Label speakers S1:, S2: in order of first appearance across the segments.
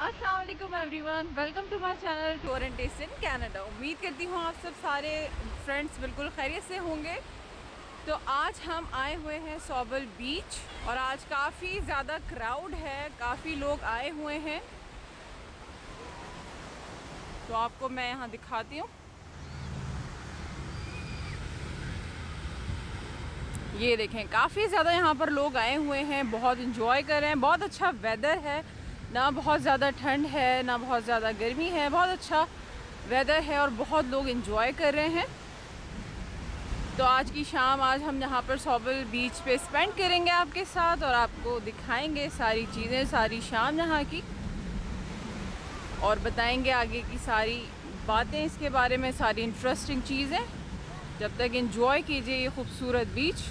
S1: अस्सलाम वालेकुम everyone, welcome to my channel tour and taste in Canada. उम्मीद करती हूँ आप सब सारे फ्रेंड्स बिल्कुल खैरियत से होंगे। तो आज हम आए हुए हैं सॉबल बीच और आज काफ़ी ज़्यादा क्राउड है, काफ़ी लोग आए हुए हैं। तो आपको मैं यहाँ दिखाती हूँ। ये देखें, काफ़ी ज़्यादा यहाँ पर लोग आए हुए हैं, बहुत इंजॉय कर रहे हैं। बहुत अच्छा वेदर है, ना बहुत ज़्यादा ठंड है ना बहुत ज़्यादा गर्मी है, बहुत अच्छा वेदर है और बहुत लोग इंजॉय कर रहे हैं। तो आज की शाम हम यहाँ पर सॉबल बीच पे स्पेंड करेंगे आपके साथ और आपको दिखाएंगे सारी चीज़ें, सारी शाम यहाँ की, और बताएंगे आगे की सारी बातें इसके बारे में, सारी इंटरेस्टिंग चीज़ें। जब तक इंजॉय कीजिए ये खूबसूरत बीच।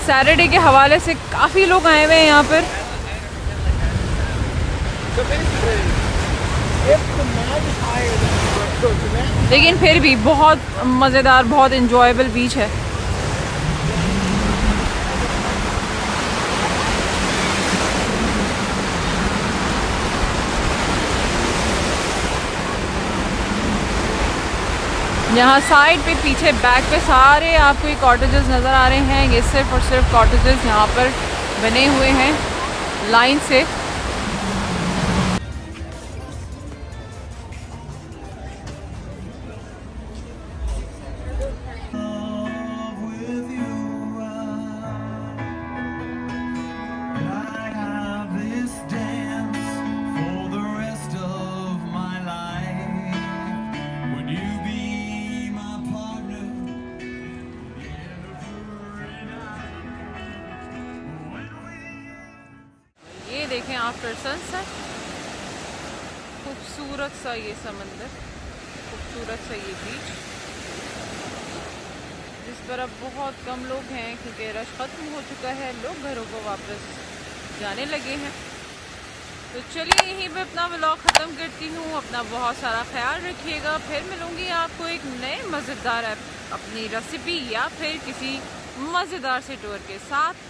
S1: सैटरडे के हवाले से काफ़ी लोग आए हुए हैं यहाँ पर। लेकिन फिर भी बहुत मज़ेदार, बहुत इंजॉयबल बीच है। यहाँ साइड पे, पीछे बैक पे सारे आपको ये कॉटेजेस नज़र आ रहे हैं। ये सिर्फ और सिर्फ कॉटेजेस यहाँ पर बने हुए हैं लाइन से। देखें आफ्टर सनसेट, खूबसूरत सा ये समंदर, खूबसूरत सा ये बीच, जिस पर अब बहुत कम लोग हैं क्योंकि रश ख़त्म हो चुका है, लोग घरों को वापस जाने लगे हैं। तो चलिए यहीं पे अपना व्लॉग ख़त्म करती हूँ। अपना बहुत सारा ख्याल रखिएगा। फिर मिलूँगी आपको एक नए मज़ेदार अपनी रेसिपी या फिर किसी मज़ेदार से टूर के साथ।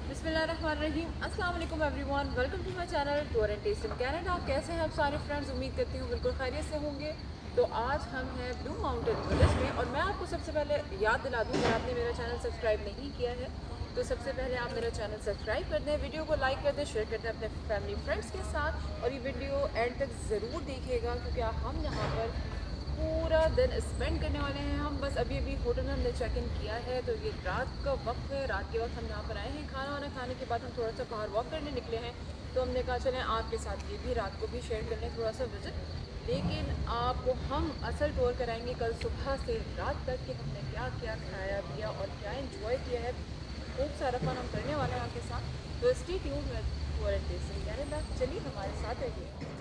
S1: बिस्मिल्लाहिर्रहमानिर्रहीम। अस्सलाम वालेकुम everyone, welcome to my channel tour and taste in Canada. कैसे हैं आप सारे फ्रेंड्स? उम्मीद करती हूँ बिल्कुल खैरियत से होंगे। तो आज हम हैं ब्लू माउंटेन विलेज में और मैं आपको सबसे पहले याद दिला दूँ, अगर आपने मेरा चैनल सब्सक्राइब नहीं किया है तो सबसे पहले आप मेरा चैनल सब्सक्राइब कर दें, वीडियो को लाइक कर दें, शेयर कर दें अपने फैमिली फ्रेंड्स के साथ और ये वीडियो एंड तक ज़रूर देखिएगा क्योंकि हम यहाँ पर पूरा दिन स्पेंड करने वाले हैं। हम बस अभी होटल में हमने चेक इन किया है तो ये रात का वक्त है। रात के वक्त हम यहाँ पर आए हैं। खाना वाना खाने के बाद हम थोड़ा सा बाहर वॉक करने निकले हैं तो हमने कहा चलें आपके साथ ये भी रात को भी शेयर कर लें थोड़ा सा विजिट। लेकिन आपको हम असल टूर कराएंगे कल सुबह से रात तक कि हमने क्या क्या खाया पिया और क्या इंजॉय किया है। खूब सारा फन हम करने वाले हैं आपके साथ। तो stay tuned with tour and taste in Canada. चलिए हमारे साथ रहिए।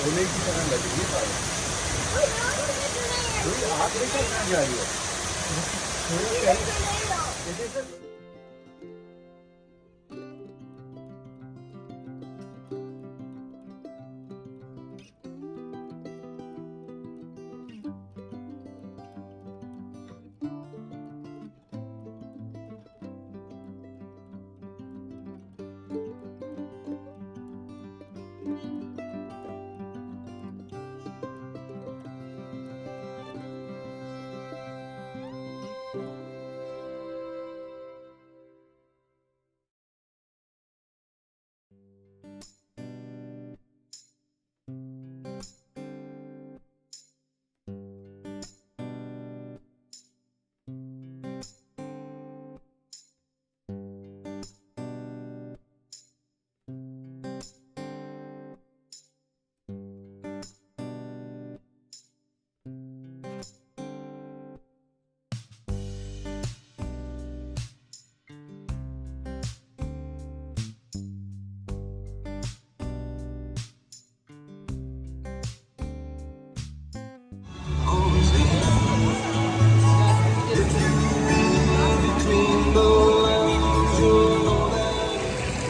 S2: होने की तरह लगेगी आप लेकर कहाँ जा रही हो?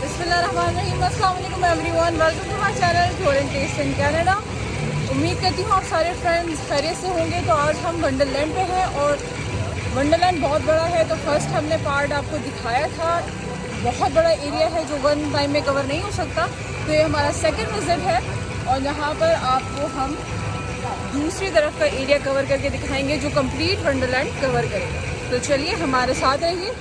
S1: अस्सलामुअलैकुम everyone, welcome to my channel golden taste in Canada. उम्मीद करती हूँ आप सारे फ्रेंड्स खैरियत से होंगे। तो आज हम वंडरलैंड पे हैं और वंडरलैंड बहुत बड़ा है। तो फर्स्ट हमने पार्ट आपको दिखाया था, बहुत बड़ा एरिया है जो वन टाइम में कवर नहीं हो सकता। तो ये हमारा सेकंड विज़िट है और यहाँ पर आपको हम दूसरी तरफ का एरिया कवर करके दिखाएंगे जो कंप्लीट वंडरलैंड कवर करेगा। तो चलिए हमारे साथ रहिए।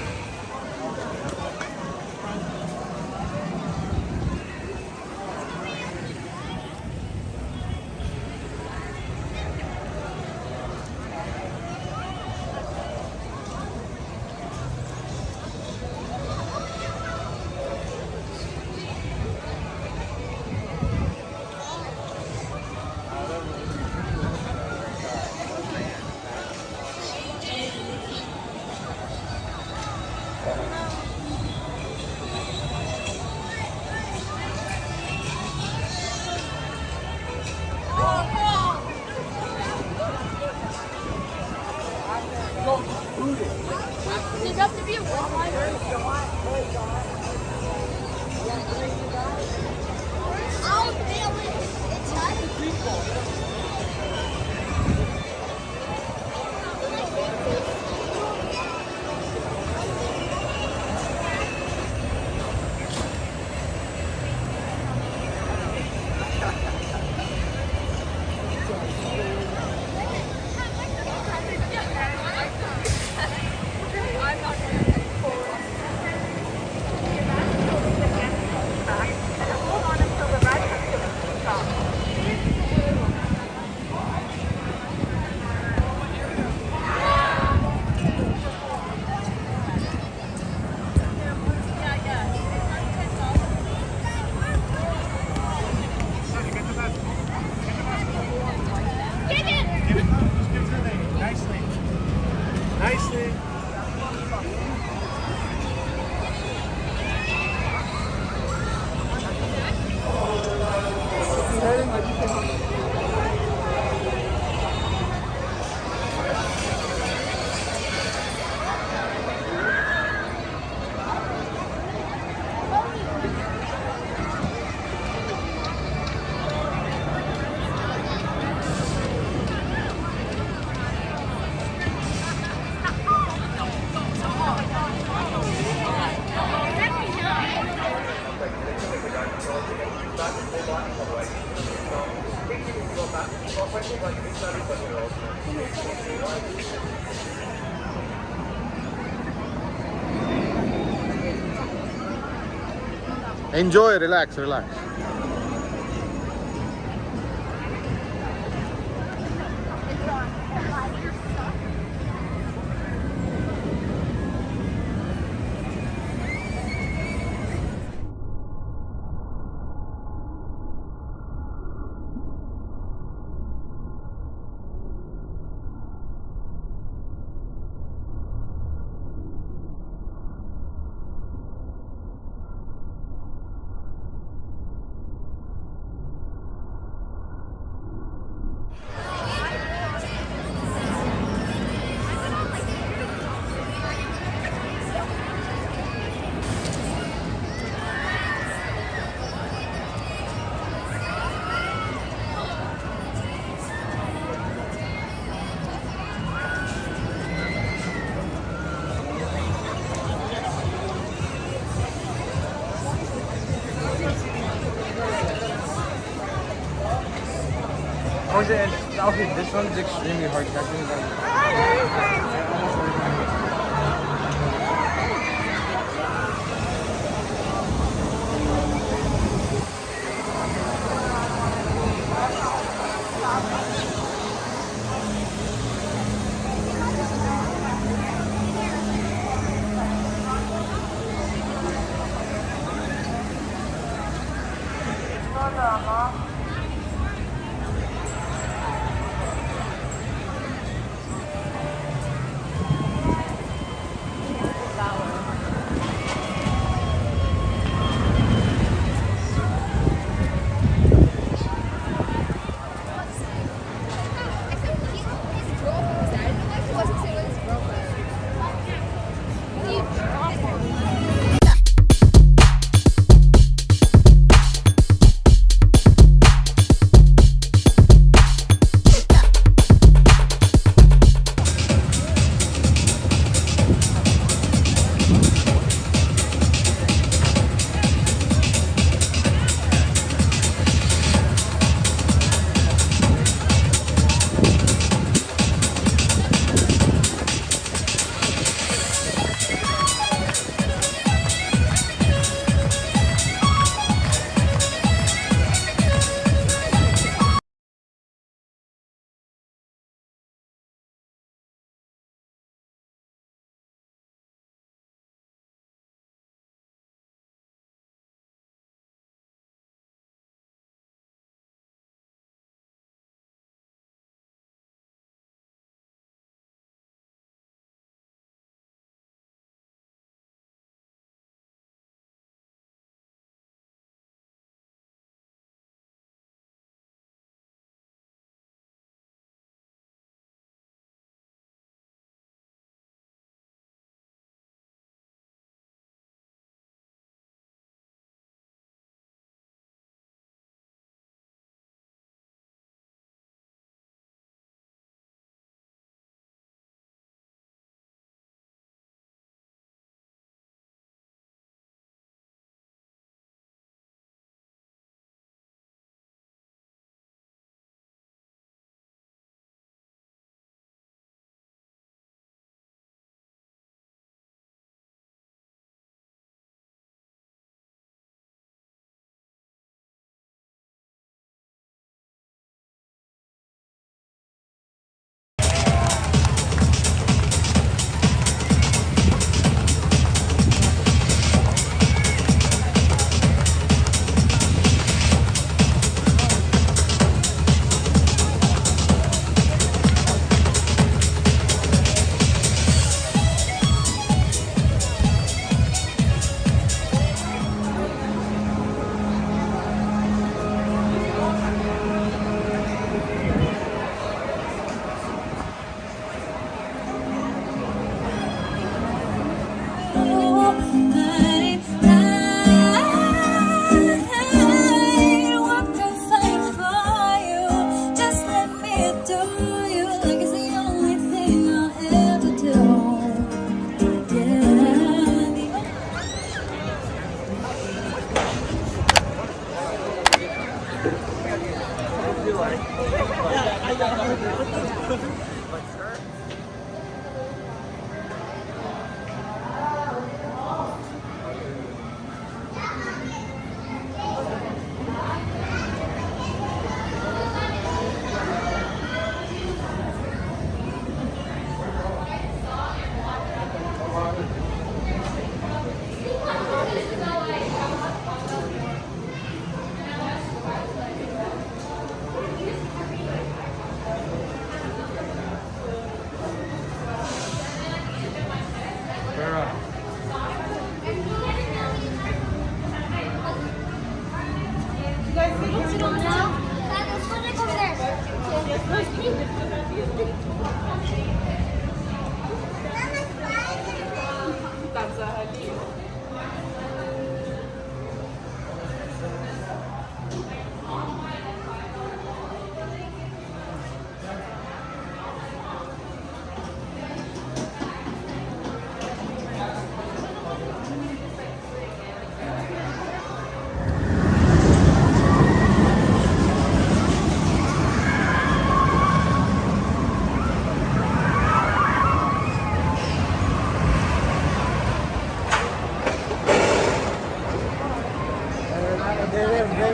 S3: Does it have to be a walleye? I'll nail it. It's not.
S4: Enjoy, relax, relax. Okay, this one's extremely hard catching.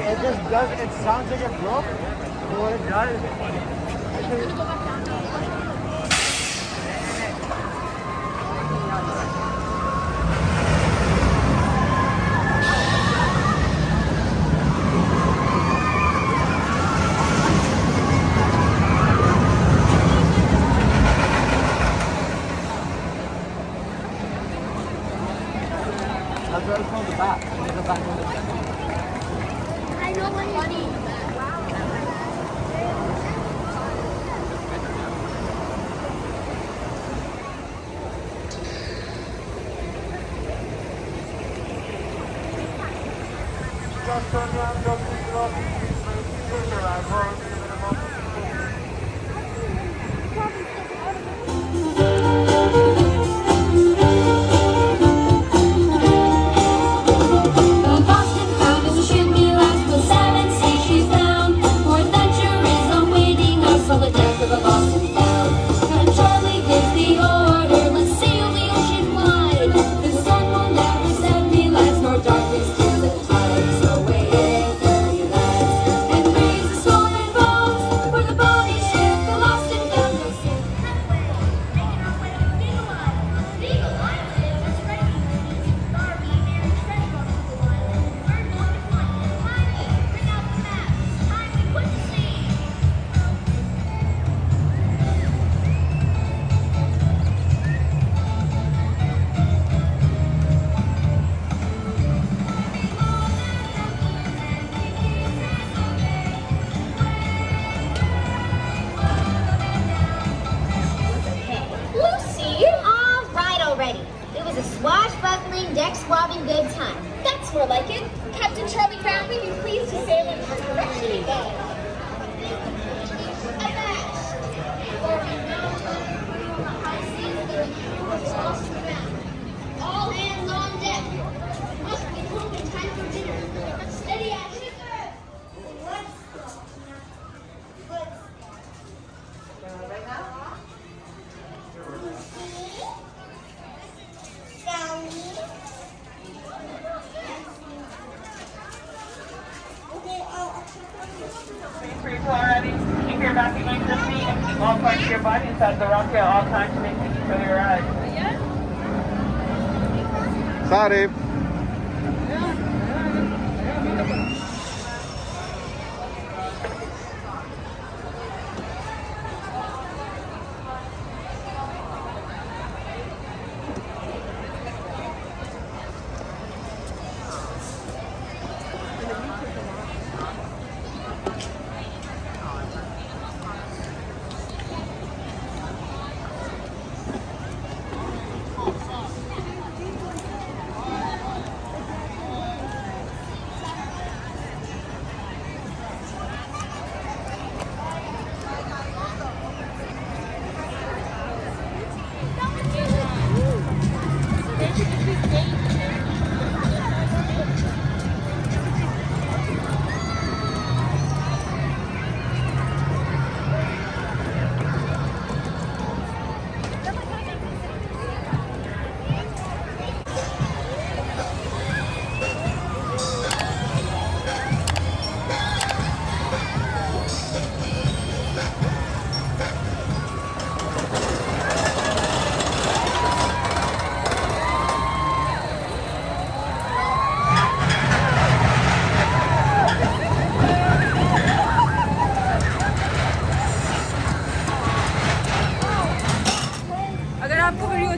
S4: It just does. It sounds like it broke. But what it does. That's what it's called, the back. There's a back on the back.
S3: I know what funny. The Boston Founders should be last with 7 stations down. More adventure is awaiting us on the deck of the Boston Found. And Charlie gives the order, let's sail the ocean wide. The sun will never set me last, nor darkness till the tide. So wait for your lads, and raise the swollen bones for the body ship, the lost and found. We'll sail halfway, making our way to Beagle Island. Beagle Island, that's right. Darby, Mary, treasure boat to the island. We're going to find it. Timey, bring out the map. It's time we put to sea. Lucy, all right already. It was a swashbuckling, deck-swabbing good time. That's more like it. Captain Charlie Brown, will you please to sail in what direction it goes? Avast! For we know the high seas the was lost and found. All hands on deck. Must be home in time for dinner. Steady as she goes. Let's go. Let's go. Right now?
S5: Free flow already. Keep your back against the seat and keep all parts of your body inside the rock at all times to make it for your ride.
S4: Sorry.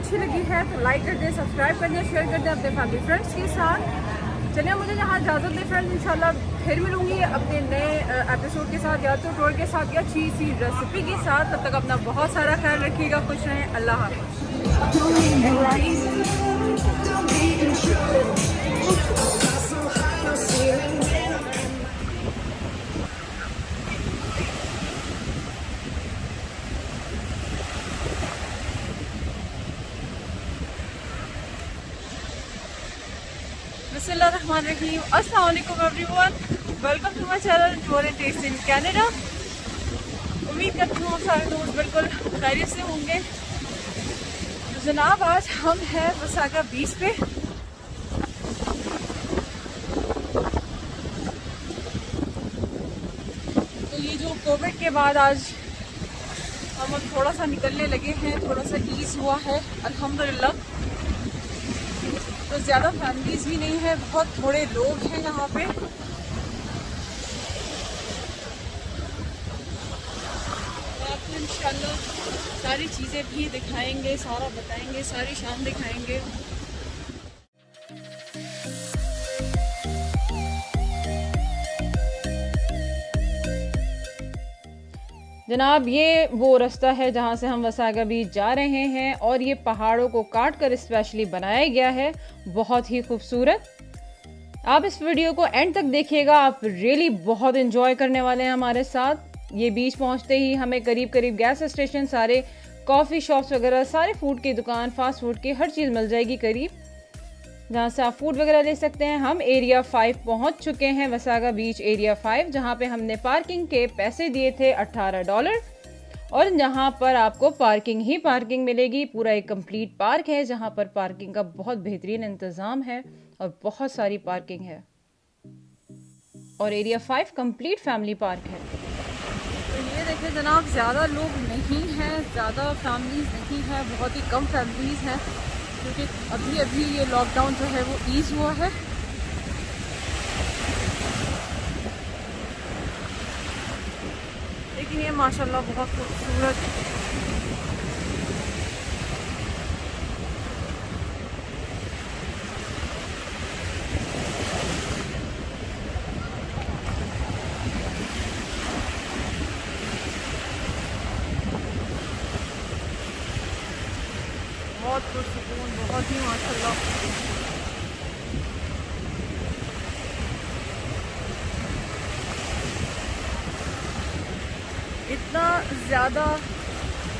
S1: अच्छी लगी है तो like कर दें, subscribe कर दें, share कर दें अपने फैमिली फ्रेंड्स के साथ। चलिए मुझे यहाँ इजाज़त दें फ्रेंड्स, इंशाल्लाह फिर मिलूँगी अपने नए एपिसोड के साथ, या तो टूर के साथ या अच्छी सी रेसिपी के साथ। तब तक अपना बहुत सारा ख्याल रखिएगा, खुश रहें, अल्लाह हाफ़िज़। बिस्मिल्लाहिर्रहमानिर्रहीम, अस्सलाम वालेकुम everyone, welcome to my channel tour and taste in Canada. उम्मीद करती हूँ आप सारे दोस्त बिल्कुल खैरियत से होंगे। तो जनाब आज हम हैं वसागा बीच पे। कोविड के बाद आज हम अब थोड़ा सा निकलने लगे हैं, थोड़ा सा ईज़ हुआ है अल्हम्दुलिल्लाह। तो ज़्यादा फैमिलीज़ भी नहीं है, बहुत थोड़े लोग हैं यहाँ पे। आपको इंशाल्लाह सारी चीज़ें भी दिखाएंगे, सारा बताएंगे, सारी शाम दिखाएंगे। जनाब ये वो रास्ता है जहाँ से हम वसागा बीच जा रहे हैं और ये पहाड़ों को काट कर स्पेशली बनाया गया है, बहुत ही खूबसूरत। आप इस वीडियो को एंड तक देखिएगा, आप रियली बहुत एंजॉय करने वाले हैं हमारे साथ। ये बीच पहुँचते ही हमें करीब करीब गैस स्टेशन, सारे कॉफ़ी शॉप्स वगैरह, सारे फूड की दुकान, फास्ट फूड की हर चीज़ मिल जाएगी करीब, जहाँ से आप फूड वगैरह ले सकते हैं। हम एरिया 5 पहुँच चुके हैं, वसागा बीच एरिया 5, जहाँ पे हमने पार्किंग के पैसे दिए थे $18 और यहाँ पर आपको पार्किंग ही पार्किंग मिलेगी। पूरा एक कंप्लीट पार्क है जहाँ पर पार्किंग का बहुत बेहतरीन इंतज़ाम है और बहुत सारी पार्किंग है और एरिया 5 कंप्लीट फैमिली पार्क है। तो ये देखें जनाब, ज़्यादा लोग नहीं हैं, ज़्यादा फैमिलीज़ नहीं हैं, बहुत ही कम फैमिलीज़ हैं क्योंकि अभी अभी ये लॉकडाउन जो है वो ईज़ हुआ है। लेकिन ये माशाल्लाह बहुत खूबसूरत बहुत पुरसुकून, बहुत ही माशाल्लाह। इतना ज़्यादा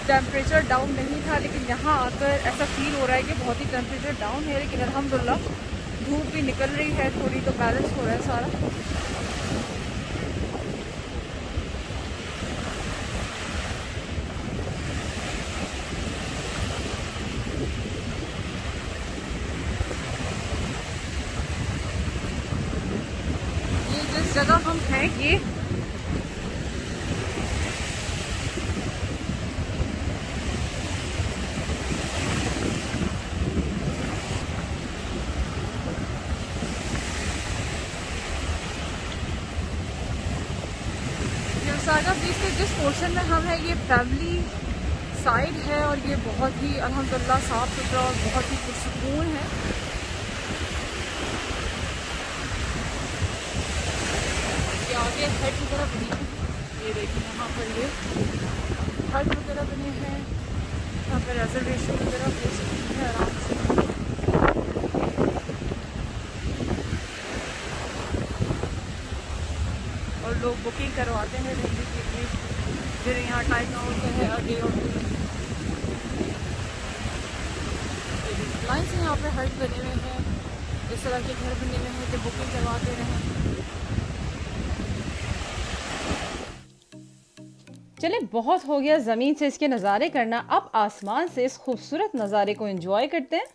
S1: टेम्परेचर डाउन नहीं था, लेकिन यहाँ आकर ऐसा फील हो रहा है कि बहुत ही टेम्परेचर डाउन है। लेकिन अल्हम्दुलिल्लाह धूप भी निकल रही है थोड़ी, तो बैलेंस हो रहा है सारा। जिस जगह हम हैं ये वसागा बीच के जिस पोर्शन में हम हैं ये फैमिली साइड है और ये बहुत ही अल्हम्दुलिल्लाह साफ़ सुथरा और बहुत ही पुरसुकून है। आगे हट वगैरह बनी है, ये देखिए यहाँ पर ये हट वगैरह बने हैं, यहाँ पर रिजर्वेशन वगैरह हो सकती है आराम से। और लोग बुकिंग करवाते हैं रहने के लिए, फिर यहाँ टाइम आउट है आगे और लाइन से यहाँ पे हट बने हुए हैं, इस तरह के घर बने हुए हैं कि बुकिंग करवाते रहें। चले बहुत हो गया ज़मीन से इसके नज़ारे करना, अब आसमान से इस खूबसूरत नज़ारे को एंजॉय करते हैं।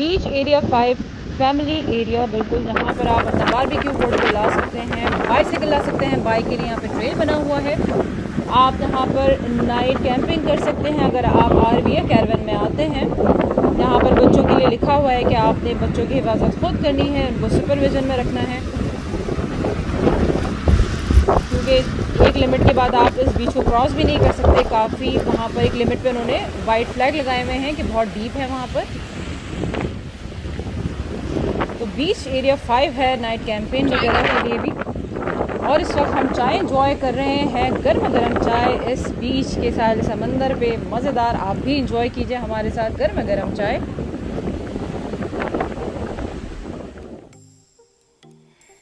S1: बीच एरिया 5 फैमिली एरिया, बिल्कुल जहाँ पर आप अपना बारबेक्यू पोर्टेबल ला सकते हैं, बाइसिकल ला सकते हैं, बाइक के लिए यहाँ पे ट्रेल बना हुआ है। आप यहाँ पर नाइट कैंपिंग कर सकते हैं अगर आप आरवी या कैरवन में आते हैं। यहाँ पर बच्चों के लिए लिखा हुआ है कि आपने बच्चों की हिफाजत खुद करनी है, उनको सुपरविजन में रखना है, क्योंकि एक लिमिट के बाद आप इस बीच को क्रॉस भी नहीं कर सकते। काफ़ी वहाँ पर एक लिमिट पे उन्होंने वाइट फ्लैग लगाए हुए हैं कि बहुत डीप है वहाँ पर। तो बीच एरिया 5 है नाइट कैंपेन वगैरह के लिए भी। और इस वक्त हम चाय इंजॉय कर रहे हैं, गर्मा गर्म चाय इस बीच के सारे समंदर पे, मज़ेदार। आप भी इंजॉय कीजिए हमारे साथ गर्मा गर्म चाय।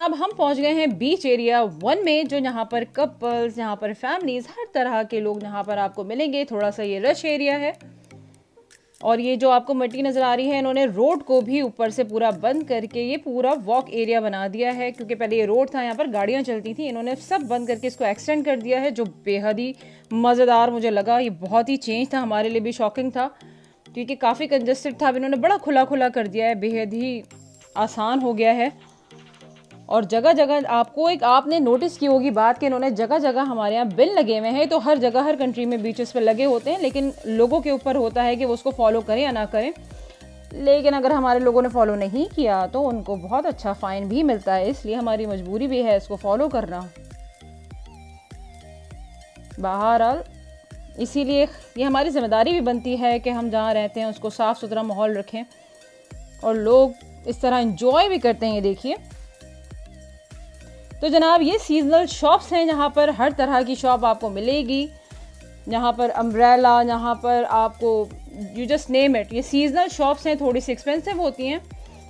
S1: अब हम पहुंच गए हैं बीच एरिया 1 में, जो यहाँ पर कपल्स, यहाँ पर फैमिलीज, हर तरह के लोग यहाँ पर आपको मिलेंगे। थोड़ा सा ये रश एरिया है। और ये जो आपको मिट्टी नज़र आ रही है, इन्होंने रोड को भी ऊपर से पूरा बंद करके ये पूरा वॉक एरिया बना दिया है, क्योंकि पहले ये रोड था, यहाँ पर गाड़ियाँ चलती थी, इन्होंने सब बंद करके इसको एक्सटेंड कर दिया है, जो बेहद ही मज़ेदार मुझे लगा। ये बहुत ही चेंज था, हमारे लिए भी शॉकिंग था, क्योंकि काफ़ी कंजस्टेड था। अब इन्होंने बड़ा खुला खुला कर दिया है, बेहद ही आसान हो गया है। और जगह जगह आपने नोटिस की होगी बात कि इन्होंने जगह जगह हमारे यहाँ बिल लगे हुए हैं। तो हर जगह, हर कंट्री में बीचेस पे लगे होते हैं, लेकिन लोगों के ऊपर होता है कि वो उसको फॉलो करें या ना करें। लेकिन अगर हमारे लोगों ने फॉलो नहीं किया तो उनको बहुत अच्छा फ़ाइन भी मिलता है, इसलिए हमारी मजबूरी भी है इसको फॉलो करना। बहरहाल इसीलिए ये हमारी जिम्मेदारी भी बनती है कि हम जहाँ रहते हैं उसको साफ़ सुथरा माहौल रखें, और लोग इस तरह इंजॉय भी करते हैं। ये देखिए, तो जनाब ये सीजनल शॉप्स हैं, जहाँ पर हर तरह की शॉप आपको मिलेगी। यहाँ पर अम्ब्रेला, यहाँ पर आपको यू जस्ट नेम इट, ये सीजनल शॉप्स हैं। थोड़ी सी एक्सपेंसिव होती हैं,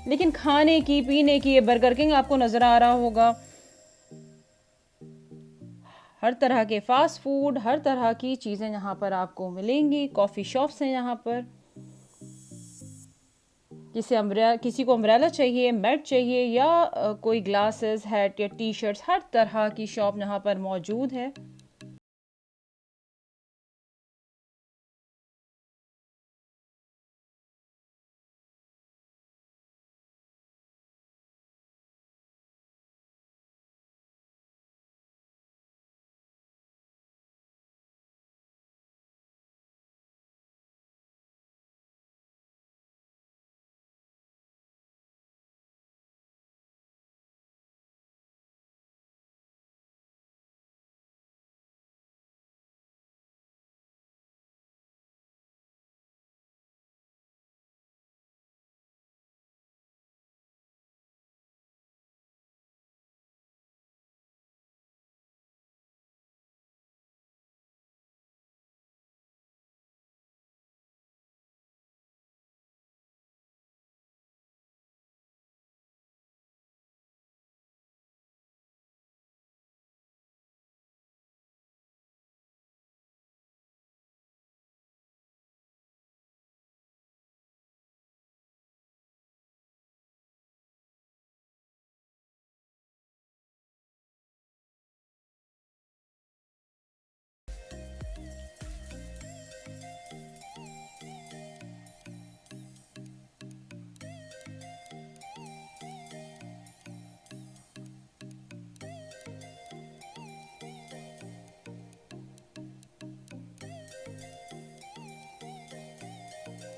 S1: लेकिन खाने की, पीने की, ये बर्गर किंग आपको नज़र आ रहा होगा। हर तरह के फास्ट फूड, हर तरह की चीज़ें यहाँ पर आपको मिलेंगी। कॉफ़ी शॉप्स हैं यहाँ पर। किसी को अम्ब्रेला चाहिए, मैट चाहिए, या कोई ग्लासेस, हैट या टी शर्ट्स, हर तरह की शॉप यहाँ पर मौजूद है।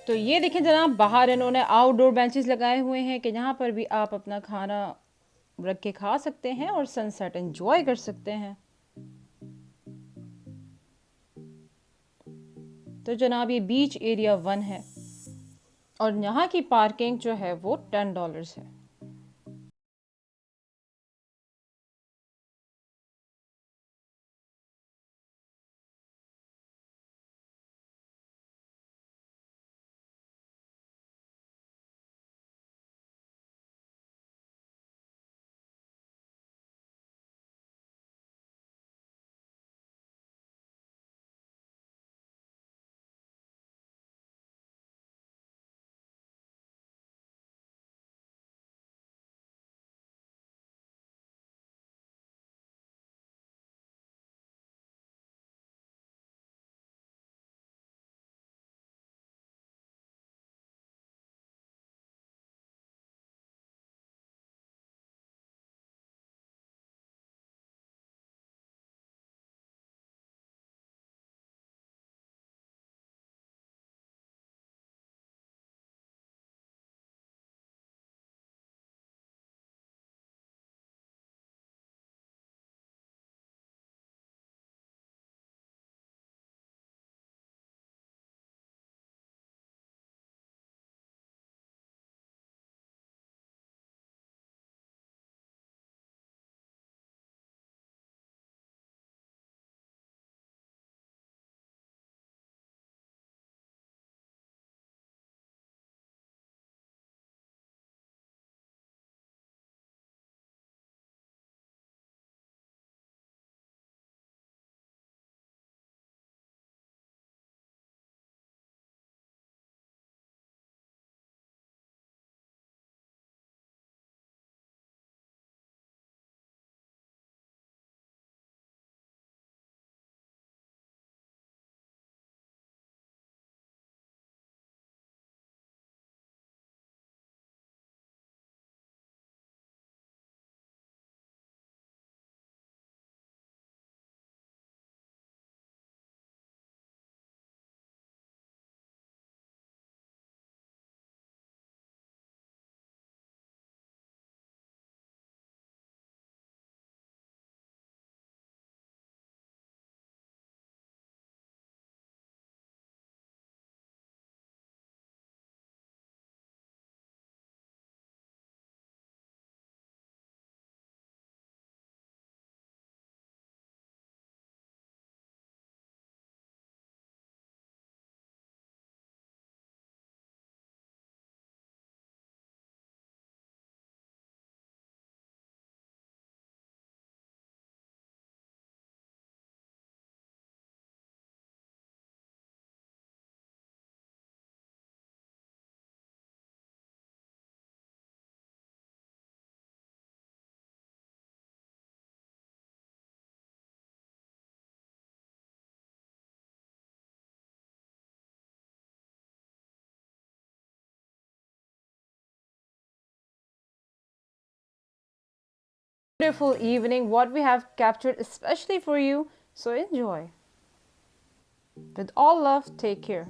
S1: तो ये देखें जनाब, बाहर इन्होंने आउटडोर बेंचेस लगाए हुए हैं कि जहाँ पर भी आप अपना खाना रख के खा सकते हैं और सनसेट एंजॉय कर सकते हैं। तो जनाब ये बीच एरिया 1 है, और यहाँ की पार्किंग जो है वो $10 है। Beautiful evening, what we have captured especially for you. So enjoy. With all love, take care.